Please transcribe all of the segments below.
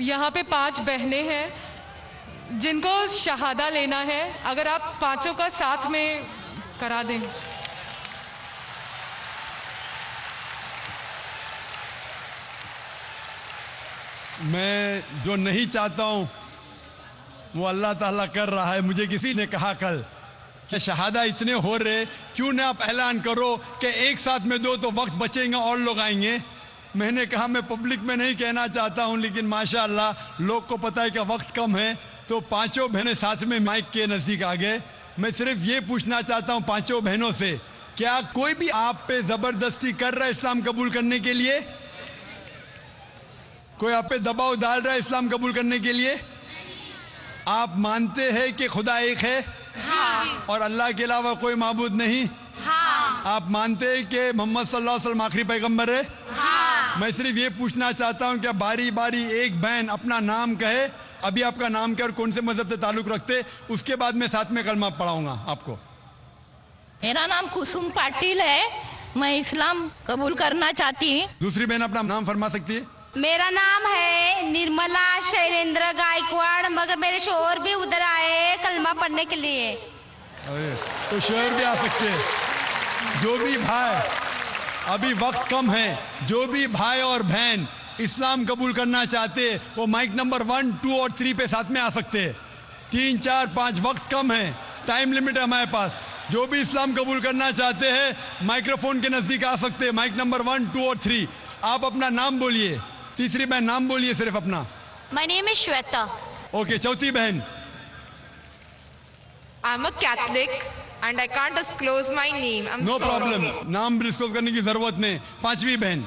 यहाँ पे 5 बहनें हैं जिनको शहादा लेना है, अगर आप पांचों का साथ में करा दें। मैं जो नहीं चाहता हूँ वो अल्लाह ताला कर रहा है। मुझे किसी ने कहा कल कि शहादा इतने हो रहे, क्यों ना आप ऐलान करो कि एक साथ में दो तो वक्त बचेगा और लोग आएंगे। मैंने कहा मैं पब्लिक में नहीं कहना चाहता हूँ, लेकिन माशाअल्लाह लोग को पता है कि वक्त कम है, तो पांचों बहनें साथ में माइक के नज़दीक आ गए। मैं सिर्फ ये पूछना चाहता हूँ पांचों बहनों से, क्या कोई भी आप पे ज़बरदस्ती कर रहा है इस्लाम कबूल करने के लिए? कोई आप पे दबाव डाल रहा है इस्लाम कबूल करने के लिए? आप मानते हैं कि खुदा एक है और अल्लाह के अलावा कोई माबूद नहीं? आप मानते हैं कि मोहम्मद सल्लल्लाहु अलैहि वसल्लम आखिरी पैगंबर है? मैं सिर्फ ये पूछना चाहता हूँ कि बारी बारी एक बहन अपना नाम कहे, अभी आपका नाम क्या और कौन से मजहब से ताल्लुक़ रखते, उसके बाद मैं साथ में कलमा पढ़ाऊंगा आपको। मेरा नाम कुसुम पाटिल है, मैं इस्लाम कबूल करना चाहती हूँ। दूसरी बहन अपना नाम फरमा सकती है? मेरा नाम है निर्मला शैलेंद्र गायकवाड़, मगर मेरे शोहर भी उधर आए कलमा पढ़ने के लिए। तो शोहर भी आ सकते हैं। जो भी भाई, अभी वक्त कम है, जो भी भाई और बहन इस्लाम कबूल करना चाहते वो माइक नंबर 1, 2 और 3 पे साथ में आ सकते हैं। 3, 4, 5 वक्त कम है, टाइम लिमिट है हमारे पास। जो भी इस्लाम कबूल करना चाहते हैं माइक्रोफोन के नज़दीक आ सकते हैं, माइक नंबर 1, 2 और 3। आप अपना नाम बोलिए। तीसरी बहन नाम बोलिए सिर्फ अपना। My name is Shweta. Okay, चौथी बहन। I'm a Catholic and I can't disclose my name. I'm no sorry. Problem, नाम डिस्क्लोज करने की जरूरत नहीं। पांचवी बहन।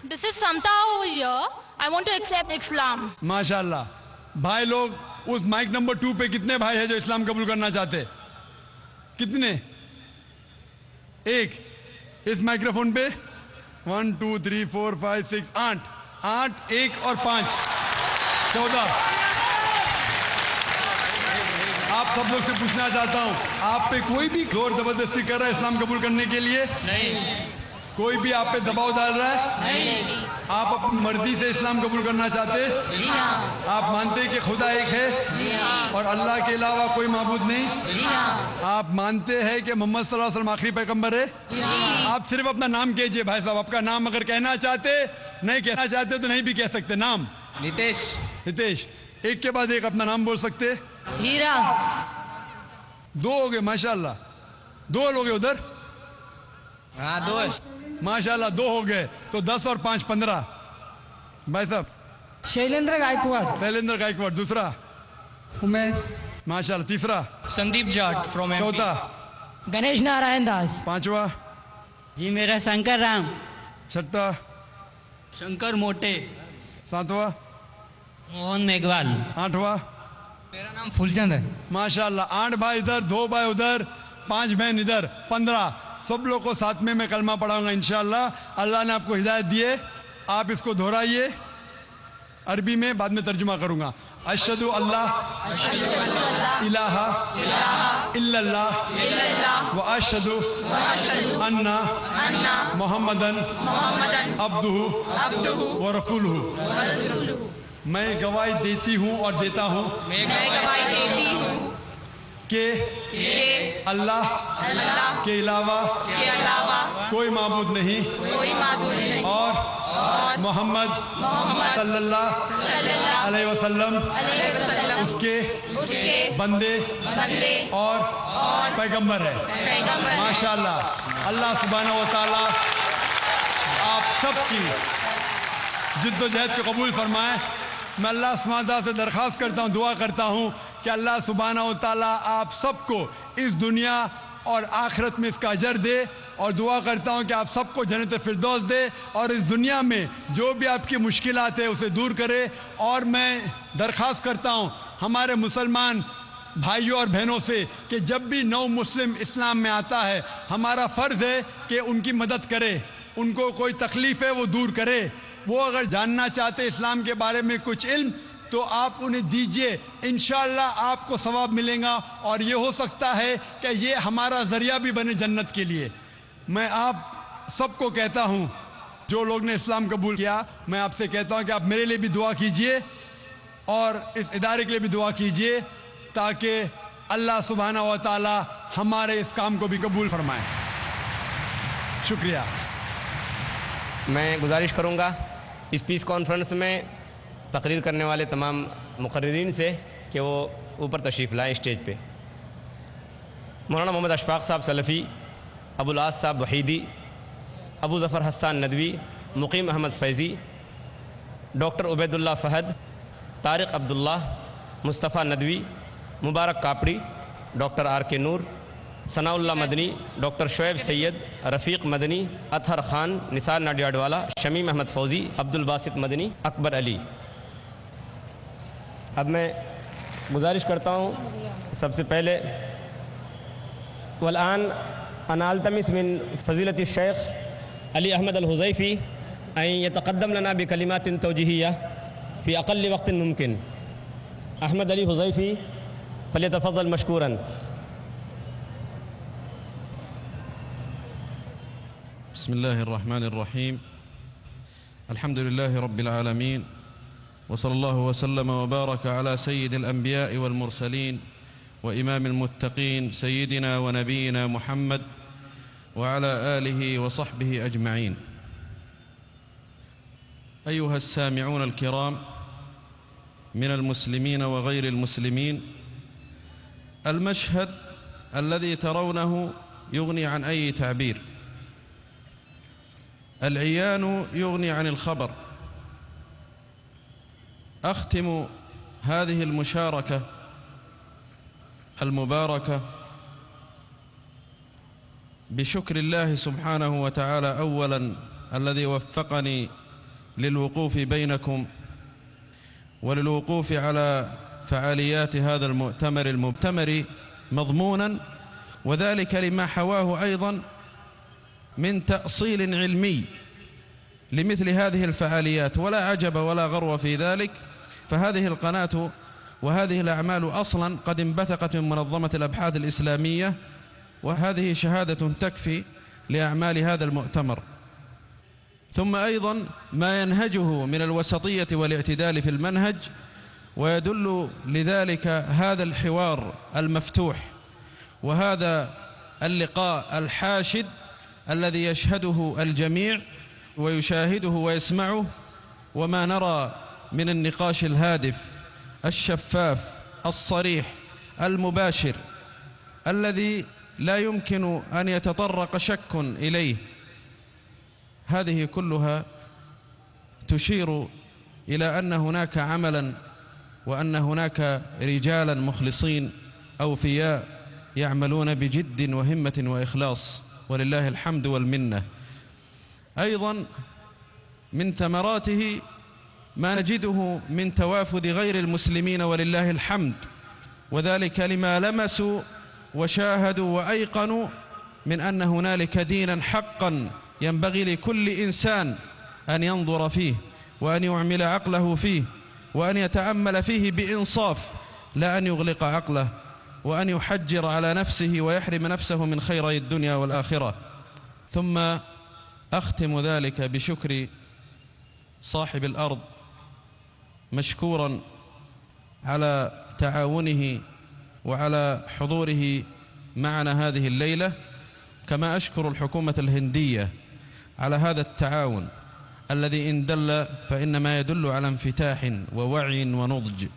This is Samta over here. I want to accept Islam. माशाल्लाह। भाई लोग उस माइक नंबर 2 पे कितने भाई हैं जो इस्लाम कबूल करना चाहते? कितने? एक। इस माइक्रोफोन पे 1, 2, 3, 4, 5, 6, 8, 1 और 5, 14। आप सब लोग से पूछना चाहता हूँ, आप पे कोई भी जोर जबरदस्ती कर रहा है इस्लाम कबूल करने के लिए? नहीं। कोई भी आप पे दबाव डाल रहा है? नहीं। आप अपनी मर्जी से इस्लाम कबूल करना चाहते? जी हाँ। आप मानते हैं कि खुदा एक है? जी हाँ। और अल्लाह के अलावा कोई माबूद नहीं? जी हाँ। आप मानते हैं कि मोहम्मद सल्लल्लाहु अलैहि वसल्लम आखिरी पैगंबर है? जी। आप सिर्फ अपना नाम कीजिए भाई साहब। आपका नाम अगर कहना चाहते, नहीं कहना चाहते तो नहीं भी कह सकते। नाम? नितेश। हितेश। एक के बाद एक अपना नाम बोल सकते? हीरा। 2 हो गए माशाल्लाह। 2 लोग उधर? हाँ, 2। माशाल्लाह 2 हो गए, तो 10 और 5, 15। भाई साहब? शैलेंद्र गायकवाड़। शैलेंद्र गायकवाड़। दूसरा? उमेश। माशाल्लाह। तीसरा? संदीप जाट फ्रॉम एमपी। चौथा? गणेश नारायण दास। पांचवा? जी मेरा शंकर राम। छठा? शंकर मोटे। सातवां? मोहन मेघवाल। आठवां? मेरा नाम फूलचंद है। माशाल्लाह। 8 भाई इधर, 2 भाई उधर, 5 बहन इधर, 15। सब लोग को साथ में मैं कलमा पढ़ाऊंगा इंशाअल्लाह। अल्लाह ने आपको हिदायत दी है, आप इसको दोहराइए। अरबी में बाद में तर्जुमा करूंगा। अशहदु अल्लाह इलाहा इल्लल्लाह व अशहदु अन्ना मुहम्मदन अब्दुहु व रसूलुहु। मैं गवाही देती हूँ और देता हूँ कि अल्लाह के अलावा कोई माबूद नहीं और मोहम्मद सल्लल्लाहु अलैहि वसल्लम उसके बंदे और पैगंबर है। माशाल्लाह। अल्लाह सुब्हानहू व तआला आप सबकी जिद्दोजहद को कबूल फरमाए। मैं अल्लाह सुब्हानहू व तआला से दरख्वास्त करता हूँ, दुआ करता हूँ कि अल्लाह सुब्हानहू व तआला आप सबको इस दुनिया और आखिरत में इसका अजर दे, और दुआ करता हूँ कि आप सबको जन्नत फिरदौस दे, और इस दुनिया में जो भी आपकी मुश्किलात है उसे दूर करे। और मैं दरख्वास्त करता हूँ हमारे मुसलमान भाइयों और बहनों से कि जब भी नौ मुस्लिम इस्लाम में आता है, हमारा फ़र्ज़ है कि उनकी मदद करे, उनको कोई तकलीफ़ है वो दूर करे। वो अगर जानना चाहते इस्लाम के बारे में कुछ इल्म, तो आप उन्हें दीजिए, इंशाअल्लाह आपको सवाब मिलेगा। और ये हो सकता है कि ये हमारा ज़रिया भी बने जन्नत के लिए। मैं आप सबको कहता हूँ जो लोग ने इस्लाम कबूल किया, मैं आपसे कहता हूँ कि आप मेरे लिए भी दुआ कीजिए और इस इदारे के लिए भी दुआ कीजिए ताकि अल्लाह सुब्हाना व तआला हमारे इस काम को भी कबूल फरमाए। शुक्रिया। मैं गुजारिश करूँगा इस पीस कॉन्फ्रेंस में तकरीर करने वाले तमाम मुकर्रिरीन से कि वो ऊपर तशरीफ़ लाएँ स्टेज पे। मौलाना मोहम्मद अशफाक साहब सलफ़ी, अबुल आस साहब वहीदी, अबू ज़फ़र हसन नदवी, मुकीम अहमद फैज़ी, डॉक्टर उबैदुल्लाह फ़हद, तारिक अब्दुल्ला, मुस्तफ़ा नदवी, मुबारक कापड़ी, डॉक्टर आर के नूर, सनाउल्लाह मदनी, डॉक्टर शुएब सैयद, रफ़ीक मदनी, अतहर ख़ान, निसार नाडियाडवाला, शमीम अहमद फ़ौज़ी, अब्दुल बासित मदनी, अकबर अली। अब मैं गुजारिश करता हूँ सबसे पहले वल्आन अनाल्तमिस मिन फ़ज़ीलत शेख अली अहमद अल-हुज़ैफ़ी अन यतक़द्दम लना बिकलिमातिन तौजीहिया फ़ी अक़ल्ल वक़्तिन मुमकिन। अहमद अली हुज़ैफ़ी फ़लियतफ़ज़्ज़ल मशकूरन। बिस्मिल्लाहिर्रहमानिर्रहीम। अल्हम्दुलिल्लाहि रब्बिल आलमीन व सल्लल्लाहु व सल्लम व बारक अला सय्यिदिल अंबिया'i वल मुरसलीन व इमामिल मुत्तक़ीन सय्यिदिना व नबीना मुहम्मद व अला आलिहि व सहबिहि अजमईन। अय्युहा अस्सामिऊन अलकिराम من المسلمين وغير المسلمين، المشهد الذي ترونه يغني عن أي تعبير. العيان يغني عن الخبر. أختم هذه المشاركة المباركة بشكر الله سبحانه وتعالى أولاً الذي وفقني للوقوف بينكم وللوقوف على فعاليات هذا المؤتمر مضموناً، وذلك لما حواه أيضاً من تأصيل علمي لمثل هذه الفعاليات، ولا عجب ولا غرو في ذلك، فهذه القناة وهذه الأعمال أصلاً قد انبثقت من منظمة الأبحاث الإسلامية، وهذه شهادة تكفي لأعمال هذا المؤتمر. ثم أيضاً ما ينهجه من الوسطية والاعتدال في المنهج، ويدل لذلك هذا الحوار المفتوح وهذا اللقاء الحاشد الذي يشهده الجميع ويشاهده ويسمعه، وما نرى من النقاش الهادف الشفاف الصريح المباشر الذي لا يمكن أن يتطرق شك إليه. هذه كلها تشير إلى أن هناك عملاً وأن هناك رجالاً مخلصين أوفياء يعملون بجد وهمة وإخلاص، ولله الحمد والمنة. أيضاً من ثمراته ما نجده من توافد غير المسلمين ولله الحمد، وذلك لما لمسوا وشاهدوا وأيقنوا من أن هنالك ديناً حقاً ينبغي لكل إنسان أن ينظر فيه وأن يعمل عقله فيه وأن يتأمل فيه بإنصاف، لا أن يغلق عقله وأن يحجر على نفسه ويحرم نفسه من خيري الدنيا والآخرة. ثم أختم ذلك بشكر صاحب الأرض مشكورا على تعاونه وعلى حضوره معنا هذه الليلة، كما أشكر الحكومة الهندية على هذا التعاون الذي إن دل فإنما يدل على انفتاح ووعي ونضج.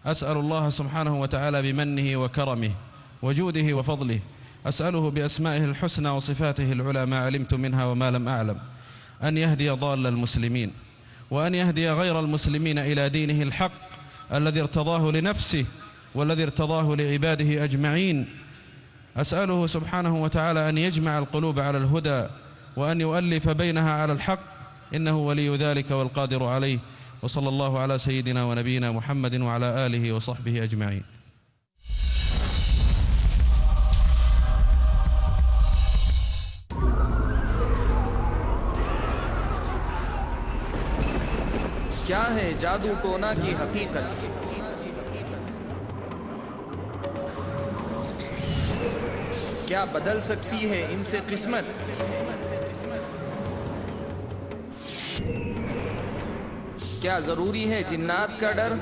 أسأل الله سبحانه وتعالى بمنه وكرمه وجوده وفضله، أسأله بأسمائه الحسنى وصفاته العلى ما علمت منها وما لم أعلم، أن يهدي ضال المسلمين وأن يهدي غير المسلمين إلى دينه الحق الذي ارتضاه لنفسه والذي ارتضاه لعباده أجمعين. أسأله سبحانه وتعالى أن يجمع القلوب على الهدى وأن يؤلف بينها على الحق، إنه ولي ذلك والقادر عليه. وصلى الله على سيدنا ونبينا محمد وعلى آله وصحبه أجمعين. क्या है जादू टोना की हकीकत? क्या बदल सकती है इनसे किस्मत? क्या जरूरी है जिन्नात का डर?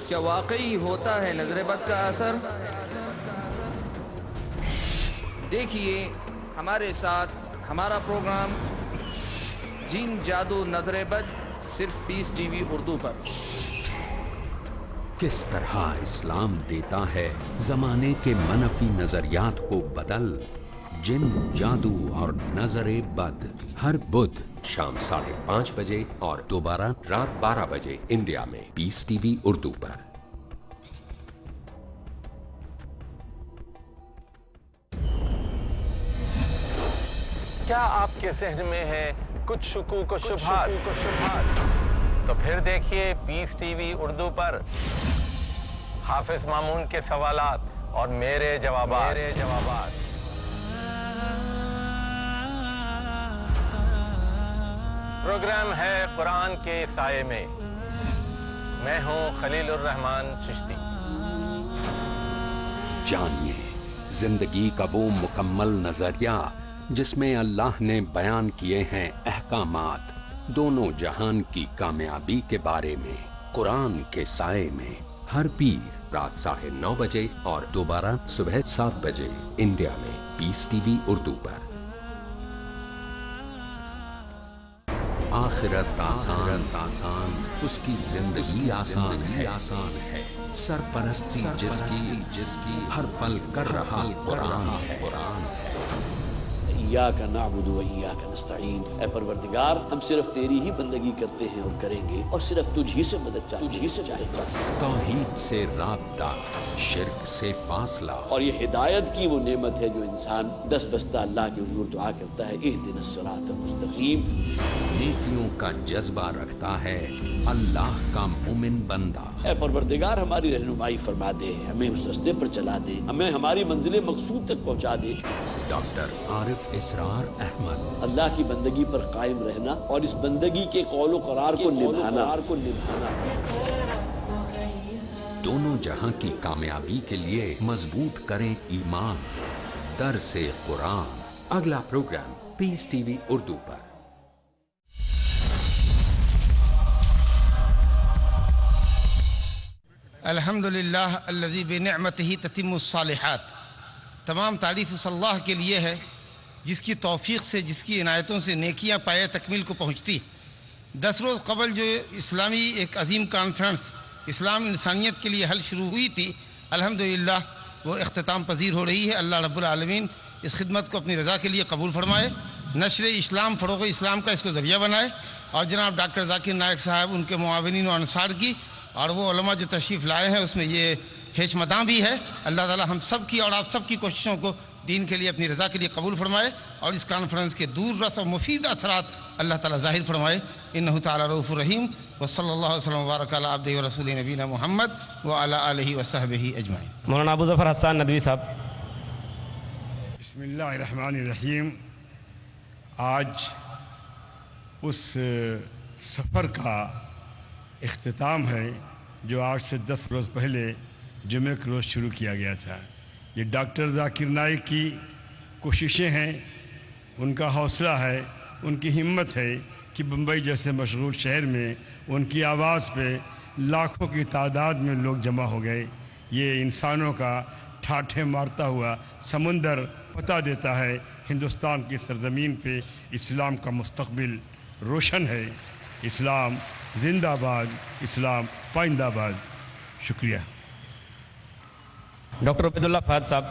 क्या वाकई होता है नजर बद का असर? देखिए हमारे साथ हमारा प्रोग्राम जीन जादू नजर बद सिर्फ पीस टीवी उर्दू पर। किस तरह इस्लाम देता है जमाने के मनफी नजरियात को बदल। जिन जादू और नजरे बद हर बुध शाम 5:30 बजे और दोबारा रात 12 बजे इंडिया में पीस टीवी उर्दू पर। क्या आपके जहन में है कुछ शुकूक व शुबहात? तो फिर देखिए पीस टीवी उर्दू पर हाफिज मामून के सवालात और मेरे जवाबात। प्रोग्राम है कुरान के साये में। मैं हूं खलीलुर रहमान चिश्ती। जानिए जिंदगी का वो मुकम्मल नजरिया जिसमें अल्लाह ने बयान किए हैं अहकामात दोनों जहान की कामयाबी के बारे में। कुरान के साये में हर पीर रात 9:30 बजे और दोबारा सुबह 7 बजे इंडिया में पीस टीवी उर्दू पर। आखिरत आसान उसकी जिंदगी आसान है। सरपरस्ती जिसकी हर पल कर रहा कुरान है। इय्याका नअबुदु व इय्याका नस्तईन। ऐ परवरदिगार हम सिर्फ तेरी ही बंदगी करते हैं और करेंगे और सिर्फ तुझ ही से मदद चाहते हैं। तौहीद से राब्ता शिर्क से फासला। और ये हिदायत की वो नेमत है जो इंसान दस बस्ता अल्लाह के हुजूर दुआ करता है इहदिनस सिरातल मुस्तकीम। नेकियों का जज्बा रखता है अल्लाह का मोमिन बंदा। ऐ परवरदिगार हमारी रहनुमाई फरमा दे, हमें उस रास्ते पर चला दे, हमें हमारी मंजिल मकसूद तक पहुंचा दे। डॉक्टर आरिफ इसरार अहमद। अल्लाह की बंदगी पर कायम रहना और इस बंदगी के कौल करार को निभाना। दोनों जहां की कामयाबी के लिए मजबूत करें ईमान। दरसे कुरान। अगला प्रोग्राम पीस टीवी उर्दू पर। अल्हम्दुलिल्लाह अल्लज़ी बिनिअमतिही ततिम्मुस सालिहात। तमाम तारीफ़ उस अल्लाह के लिए है जिसकी तौफ़ीक़ से, जिसकी इनायतों से नेकियां पाए तकमील को पहुँचती। 10 रोज़ कबल जो इस्लामी एक अजीम कॉन्फ्रेंस इस्लाम इंसानियत के लिए हल शुरू हुई थी, अल्हम्दुलिल्लाह वो इख्तिताम पजीर हो रही है। अल्लाह रब्बुल आलमीन इस खिदमत को अपनी रज़ा के लिए कबूल फरमाए। नशर इस्लाम, फ़रोग़ इस्लाम का इसको ज़रिया बनाए। और जनाब डॉक्टर ज़ाकिर नायक साहब, उनके मुआविनीन और अंसार की और वो उलमा जो तशरीफ़ लाए हैं उसमें ये हिचमतां भी है। अल्लाह ताला हम सब की और आप सब की कोशिशों को दीन के लिए अपनी रज़ा के लिए कबूल फरमाए और इस कॉन्फ्रेंस के दूर रस और मुफीद असरात अल्लाह ताला ज़ाहिर फरमाए। इन्नहु ताला रऊफ़ुर रहीम व सल्लल्लाहु अलैहि व बारक अला अब्दिही व रसूलिही नबीना मुहम्मद व अला आलिहि व सहबिही अजमाइन। मौलाना अबू ज़फ़र हसन नदवी साहब। बिस्मिल्लाहिर्रहमानिर्रहीम। आज उस सफ़र का इख्तिताम है जो आज से 10 रोज़ पहले जुमे के रोज़ शुरू किया गया था। ये डॉक्टर ज़ाकिर नाइक की कोशिशें हैं, उनका हौसला है, उनकी हिम्मत है कि बम्बई जैसे मशगूल शहर में उनकी आवाज़ पे लाखों की तादाद में लोग जमा हो गए। ये इंसानों का ठाठे मारता हुआ समुंदर बता देता है हिंदुस्तान की सरज़मीन पे इस्लाम का मुस्तक़बिल रोशन है। इस्लाम जिंदाबाद, इस्लाम पाइंदाबाद। शुक्रिया। डॉक्टर उबैदुल्लाह फ़हद साहब,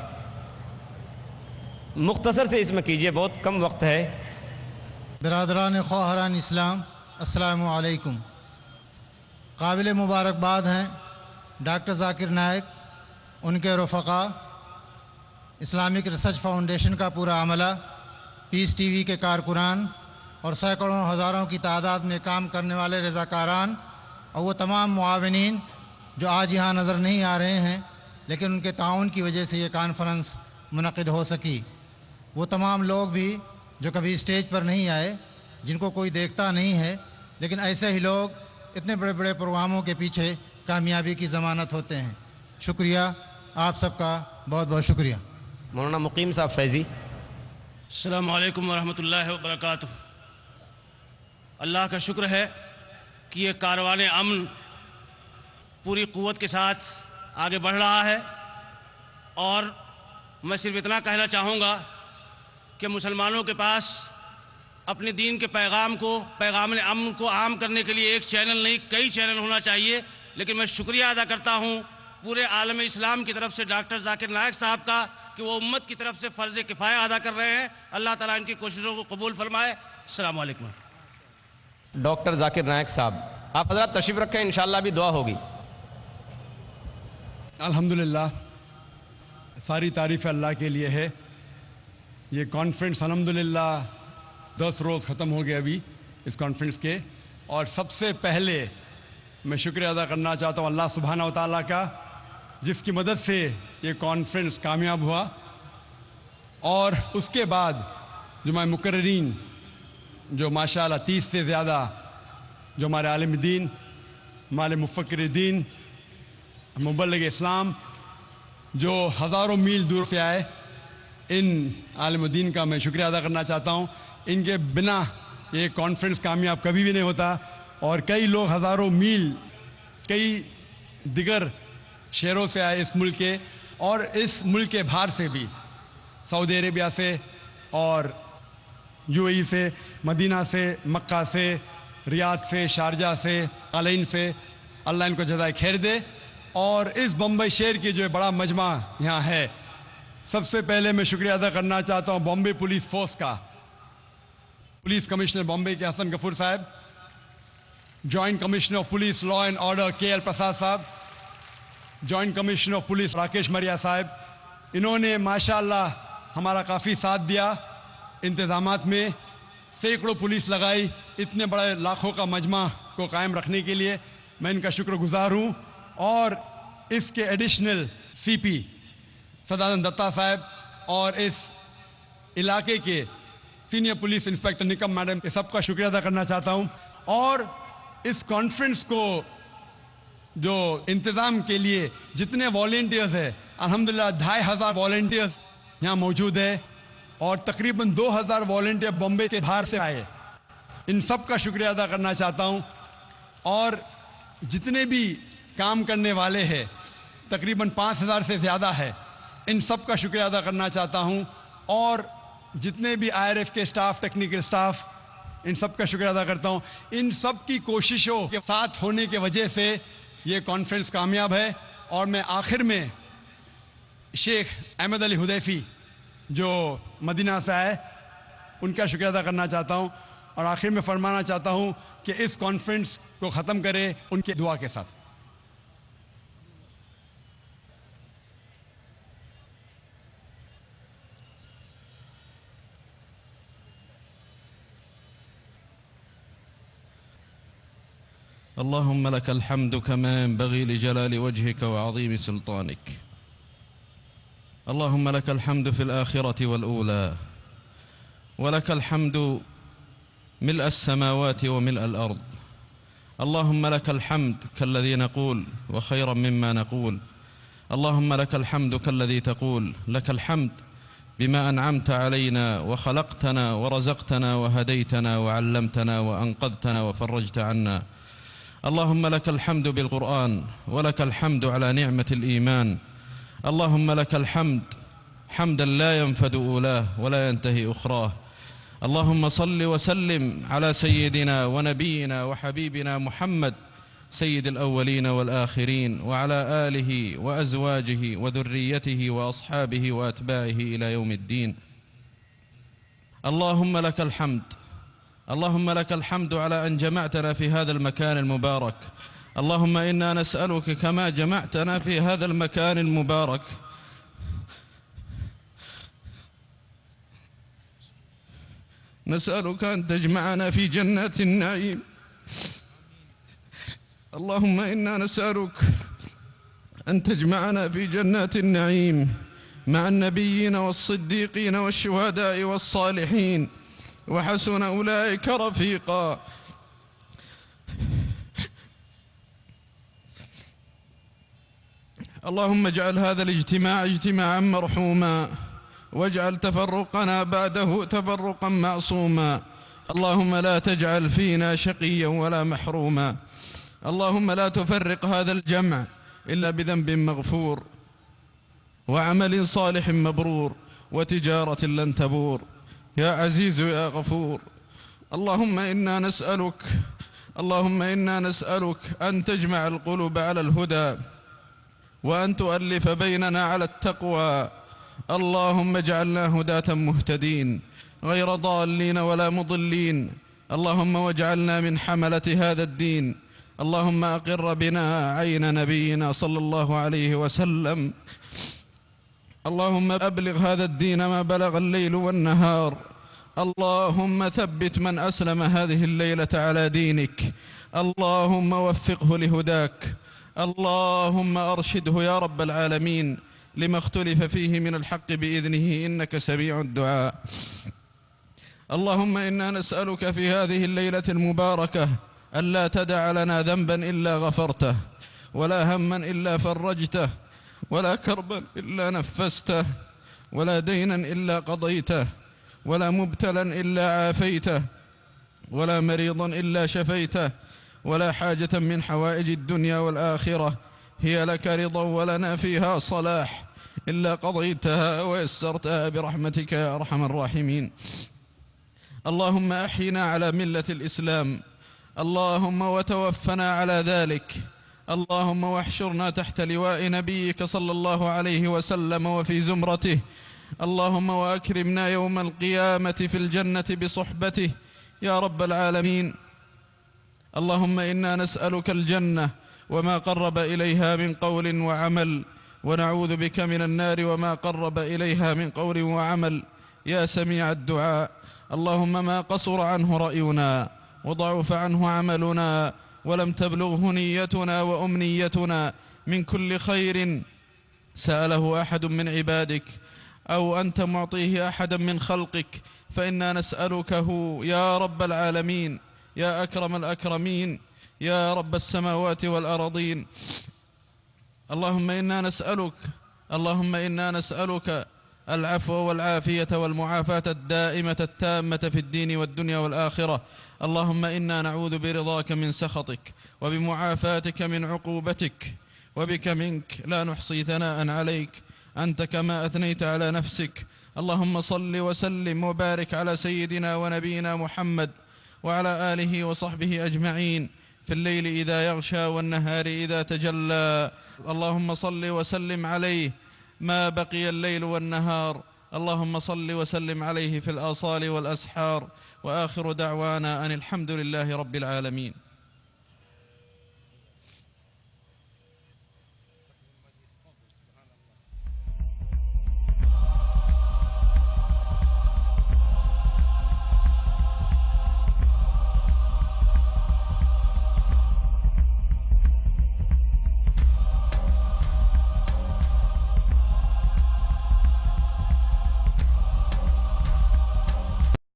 मुख्तसर से इसमें कीजिए, बहुत कम वक्त है। बिरादरान ख़्वाहरान इस्लाम, अस्सलामु अलैकुम। काबिल मुबारकबाद हैं डॉक्टर ज़ाकिर नायक, उनके रफ़क़ा, इस्लामिक रिसर्च फाउंडेशन का पूरा अमला, पीस टीवी के कारकुनान और सैकड़ों हज़ारों की तादाद में काम करने वाले रज़ाकारान और वो तमाम मुआविनीन जो आज यहाँ नज़र नहीं आ रहे हैं लेकिन उनके ताउन की वजह से ये कॉन्फ्रेंस मुनक़िद हो सकी। वो तमाम लोग भी जो कभी स्टेज पर नहीं आए, जिनको कोई देखता नहीं है, लेकिन ऐसे ही लोग इतने बड़े बड़े प्रोग्रामों के पीछे कामयाबी की ज़मानत होते हैं। शुक्रिया, आप सबका बहुत बहुत शुक्रिया। مولانا مقیم صاحب فیضی. السلام علیکم ورحمۃ اللہ وبرکاتہ. اللہ کا شکر ہے کہ یہ کاروان امن پوری قوت کے ساتھ آگے بڑھ رہا ہے، اور میں صرف اتنا کہنا چاہوں گا کہ مسلمانوں کے پاس اپنے دین کے پیغام امن کو عام کرنے کے لیے ایک چینل نہیں کئی چینل ہونا چاہیے. لیکن میں شکریہ ادا کرتا ہوں پورے عالم اسلام کی طرف سے ڈاکٹر ذاکر نائک صاحب کا کہ وہ امت کی طرف سے فرض کفایہ ادا کر رہے ہیں. اللہ تعالیٰ ان کی کوششوں کو قبول فرمائے. السلام علیکم. ڈاکٹر ذاکر نائک صاحب آپ حضرات تشریف رکھیں، انشاءاللہ بھی دعا ہوگی. الحمدللہ ساری تعریف اللہ کے لیے ہے. یہ کانفرنس الحمدللہ 10 روز ختم ہو گئے ابھی اس کانفرنس کے، اور سب سے پہلے میں شکریہ ادا کرنا چاہتا ہوں اللہ سبحانہ و تعالیٰ کا جس کی مدد سے یہ کانفرنس کامیاب ہوا. اور اس کے بعد جو ہمارے مقررین جو ماشاءاللہ 30 سے زیادہ جو ہمارے عالم دین، ہمارے مفکر دین، مبلغ اسلام جو ہزاروں میل دور سے آئے، ان عالم دین کا میں شکریہ ادا کرنا چاہتا ہوں. ان کے بنا یہ کانفرنس کامیاب کبھی بھی نہیں ہوتا. اور کئی لوگ ہزاروں میل کئی دیگر شہروں سے آئے اس ملک کے، اور اس ملک کے باہر سے بھی، سعودی عربیہ سے اور UAE سے، مدینہ سے، مکہ سے، ریاض سے، شارجہ سے، علین سے. اللہ ان کو جزائے خیر دے. اور اس بمبئی شہر کی جو بڑا مجمع یہاں ہے، سب سے پہلے میں شکریہ ادا کرنا چاہتا ہوں بامبے پولیس فورس کا، پولیس کمشنر بامبے کے حسن غفور صاحب، جوائنٹ کمشنر آف پولیس لا اینڈ آرڈر KL پرساد صاحب، جوائنٹ کمشنر آف پولیس راکیش مریا صاحب. انہوں نے ماشاءاللہ ہمارا کافی ساتھ دیا انتظامات میں. سینکڑوں پولیس لگائی اتنے بڑے لاکھوں کا مجمع کو قائم رکھنے کے لیے. میں ان کا شکر گزار ہوں. اور اس کے ایڈیشنل CP سدانند دتا صاحب اور اس علاقے کے سینئر پولیس انسپیکٹر نکم میڈم، یہ سب کا شکریہ ادا کرنا چاہتا ہوں. اور اس کانفرنس کو جو انتظام کے لیے جتنے والنٹیئرز ہیں، الحمدللہ 2500 والنٹیئرز یہاں موجود ہے، اور تقریباً 2000 والنٹیئر بمبے کے باہر سے آئے. ان سب کا شکریہ ادا کرنا چاہتا ہوں. اور جتنے بھی کام کرنے والے ہیں تقریباً 5000 سے زیادہ ہے، ان سب کا شکریہ ادا کرنا چاہتا ہوں. اور جتنے بھی IRF کے سٹاف، ٹیکنیکل سٹاف، ان سب کا شکریہ ادا کرتا ہوں. ان سب کی کوششوں کے ساتھ ہونے کی وجہ سے یہ کانفرنس کامیاب ہے. اور میں آخر میں شیخ احمد علی حذیفی جو مدینہ سے آئے، ان کا شکریہ ادا کرنا چاہتا ہوں. اور آخر میں فرمانا چاہتا ہوں کہ اس کانفرنس کو ختم کرے ان کی دعا کے ساتھ. اللهم لك الحمد كما ينبغي لجلال وجهك وعظيم سلطانك. اللهم لك الحمد في الآخرة والأولى، ولك الحمد ملء السماوات وملء الأرض. اللهم لك الحمد كالذي نقول وخيرا مما نقول. اللهم لك الحمد كالذي تقول لك الحمد بما أنعمت علينا وخلقتنا ورزقتنا وهديتنا وعلمتنا وأنقذتنا وفرجت عنا. اللهم لك الحمد بالقرآن، ولك الحمد على نعمة الإيمان. اللهم لك الحمد حمدا لا ينفد أولاه ولا ينتهي أخراه. اللهم صل وسلم على سيدنا ونبينا وحبيبنا محمد سيد الأولين والآخرين، وعلى آله وأزواجه وذريته وأصحابه وأتباعه إلى يوم الدين. اللهم لك الحمد، اللهم لك الحمد على أن جمعتنا في هذا المكان المبارك. اللهم إنا نسألك كما جمعتنا في هذا المكان المبارك نسألك أن تجمعنا في جنات النعيم. اللهم إنا نسألك أن تجمعنا في جنات النعيم مع النبيين والصديقين والشهداء والصالحين، وحسن أولئك رفيقا. اللهم اجعل هذا الاجتماع اجتماعا مرحوما، واجعل تفرقنا بعده تفرقا معصوما. اللهم لا تجعل فينا شقيا ولا محروما. اللهم لا تفرق هذا الجمع إلا بذنب مغفور وعمل صالح مبرور وتجارة لن تبور، يا عزيز يا غفور. اللهم إنا نسألك أن تجمع القلوب على الهدى وأن تؤلف بيننا على التقوى. اللهم اجعلنا هداة مهتدين غير ضالين ولا مضلين. اللهم واجعلنا من حملة هذا الدين. اللهم أقر بنا عين نبينا صلى الله عليه وسلم. اللهم أبلغ هذا الدين ما بلغ الليل والنهار. اللهم ثبت من أسلم هذه الليلة على دينك. اللهم وفقه لهداك. اللهم أرشده يا رب العالمين لما اختلف فيه من الحق بإذنه، إنك سميع الدعاء. اللهم إنا نسألك في هذه الليلة المباركة ألا تدع لنا ذنبا إلا غفرته، ولا هما إلا فرجته، ولا كربا إلا نفسته، ولا دينا إلا قضيته، ولا مبتلا إلا عافيته، ولا مريضا إلا شفيته، ولا حاجة من حوائج الدنيا والآخرة هي لك رضا ولنا فيها صلاح إلا قضيتها ويسرتها برحمتك يا أرحم الراحمين. اللهم أحينا على ملة الإسلام. اللهم وتوفنا على ذلك. اللهم واحشرنا تحت لواء نبيك صلى الله عليه وسلم وفي زمرته. اللهم وأكرمنا يوم القيامة في الجنة بصحبته يا رب العالمين. اللهم إنا نسألك الجنة وما قرب إليها من قول وعمل، ونعوذ بك من النار وما قرب إليها من قول وعمل، يا سميع الدعاء. اللهم ما قصر عنه رأينا وضعف عنه عملنا ولم تبلغه نيتنا وأمنيتنا من كل خير سأله أحد من عبادك أو أنت معطيه أحدا من خلقك، فإنا نسألكه يا رب العالمين، يا أكرم الأكرمين، يا رب السماوات والأرضين. اللهم إنا نسألك العفو والعافية والمعافاة الدائمة التامة في الدين والدنيا والآخرة. اللهم إنا نعوذ برضاك من سخطك وبمعافاتك من عقوبتك، وبك منك لا نحصي ثناء عليك أنت كما أثنيت على نفسك. اللهم صل وسلم وبارك على سيدنا ونبينا محمد وعلى آله وصحبه أجمعين في الليل إذا يغشى والنهار إذا تجلى. اللهم صل وسلم عليه ما بقي الليل والنهار. اللهم صل وسلم عليه في الآصال والأسحار. وآخر دعوانا أن الحمد لله رب العالمين.